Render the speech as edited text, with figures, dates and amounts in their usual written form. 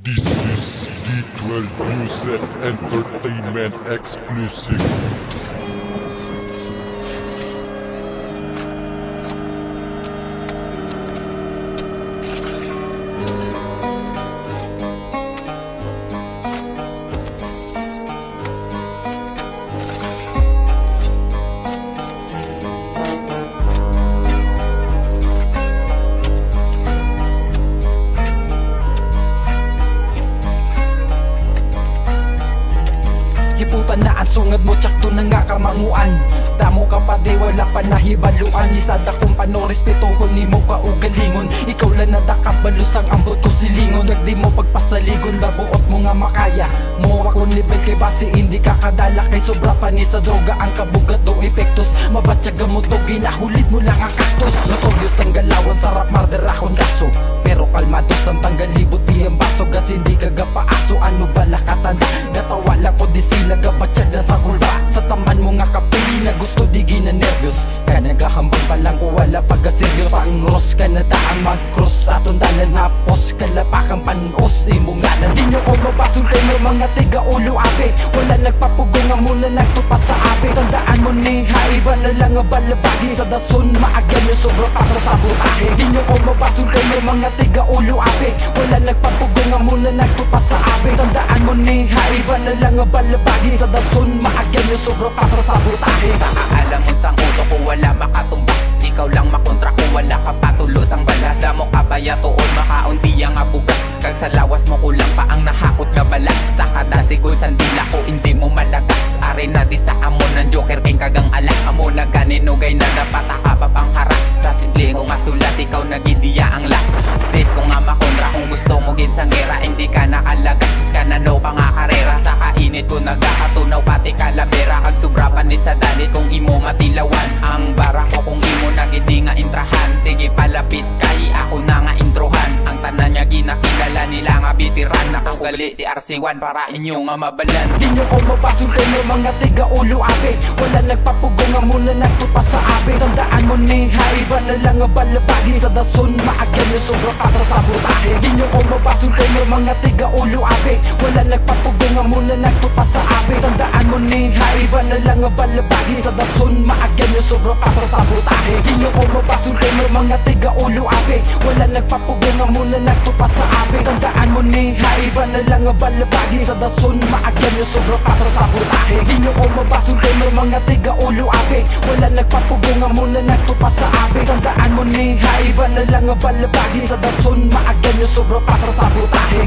This is D12 News and Entertainment exclusive. Hiputan na ang sungad mo, tsakto na nga kamanguan. Damo ka pa di wala pa nahibaluan. Isada kong panong respetuhon ni mo kaugalingon. Ikaw lang nadakabalusang ambot ko silingon. Wag di mo pagpasaligon, dabuot mo nga makaya. Muwa kong libel kay base hindi ka kadala. Kay sobra pa ni sa droga ang kabugat do epektos. Mabatyaga mo to, ginahulid mo lang ang kaktos. Notorious ang galawan, sarap murder akong kaso. Pero kalmado sang tanggalibot di ang baso. Gas hindi ka gapaaso, ano bala katanda. Gatawa lang ko di sila gapatsyaga sa kulba. Sa taman mo nga kapili na gusto di ginanervyos. Kaya nagahambang pa lang ko wala pagka-serious. Pangros ka na daan mag-cross atong dalan na pos. Kalapakang panos imo nga na. Di nyo ko mabasol kayo mga tiga-ulo ape. Wala nagpapugo nga muna nagtupa sa ape. Tandaan mo ni haiba na lang nga balabagi. Sa dason maagyan nyo sobra pa sa sabotahe. Di nyo ko mabasol kayo mga tiga-ulo ape. Wala nagpapugo nga muna nagtupa sa ape. Tandaan mo ni haiba na lang nga balabagi. Sa dason maagyan nyo sobra pa sa sabotahe. Sa kaalamon sang uto ko wala makatumbas. Ikaw lang makontra ko wala ka patulos ang balas. Damo ka ba yatoon makaunti ang abugas. Kag sa lawas mo kulang pa ang nahakot nga balas. Sa kada sigol sandila ko hindi mo malagas. Are na di sa amon ng joker king kagang alas. Amo na ganinugay na napata ka pa pang haras. Sa simple ko masulat ikaw nagidiya ang las. Des ko nga makontra kung gusto mo ginsang gera. Hindi ka nakalagas bis ka na no pa nga karera. Sa kainit ko nagkakatunaw pati kalabera. Kag sobra pa ni sa dalit kung imo matilawan. Ang bara ko kung imo nagidi nga intrahan. Sige palapit kay ako na nga introhan. Ang tanan niya ginakilala nila nga bitiran. Nakaugali si RC1 para inyo nga mabalan. Di nyo ko mabasol kayo mga tiga-ulo ape. Wala nagpapugo nga muna nagtupa sa ape. Tandaan mo ni haiba na lang nga balabagi. Sa dason maagyan nyo sobra pa sa sabotahe. Di nyo ko mabasol kayo mga tiga-ulo ape. Wala nagpapugo nga muna nagtupa sa ape. Tandaan mo ni haiba na lang nga balabagi. Sa dason maagyan nyo sobra pa sa sabotahe. Di nyo ko mabasol kayo mga tiga-ulo ape. Wala nagpapugo nga muna nagtupa sa ape. Tandaan mo ni haiba na lang nga balabagi. Sa dason maagyan nyo sobra pa sa sabotahe. Di nyo ko mabasol kayo mga tiga-ulo ape. Wala nagpapugo nga muna nagtupa sa ape. Tandaan mo ni haiba na lang nga balabagi. Sa dason maagyan nyo sobra pa sa sabotahe.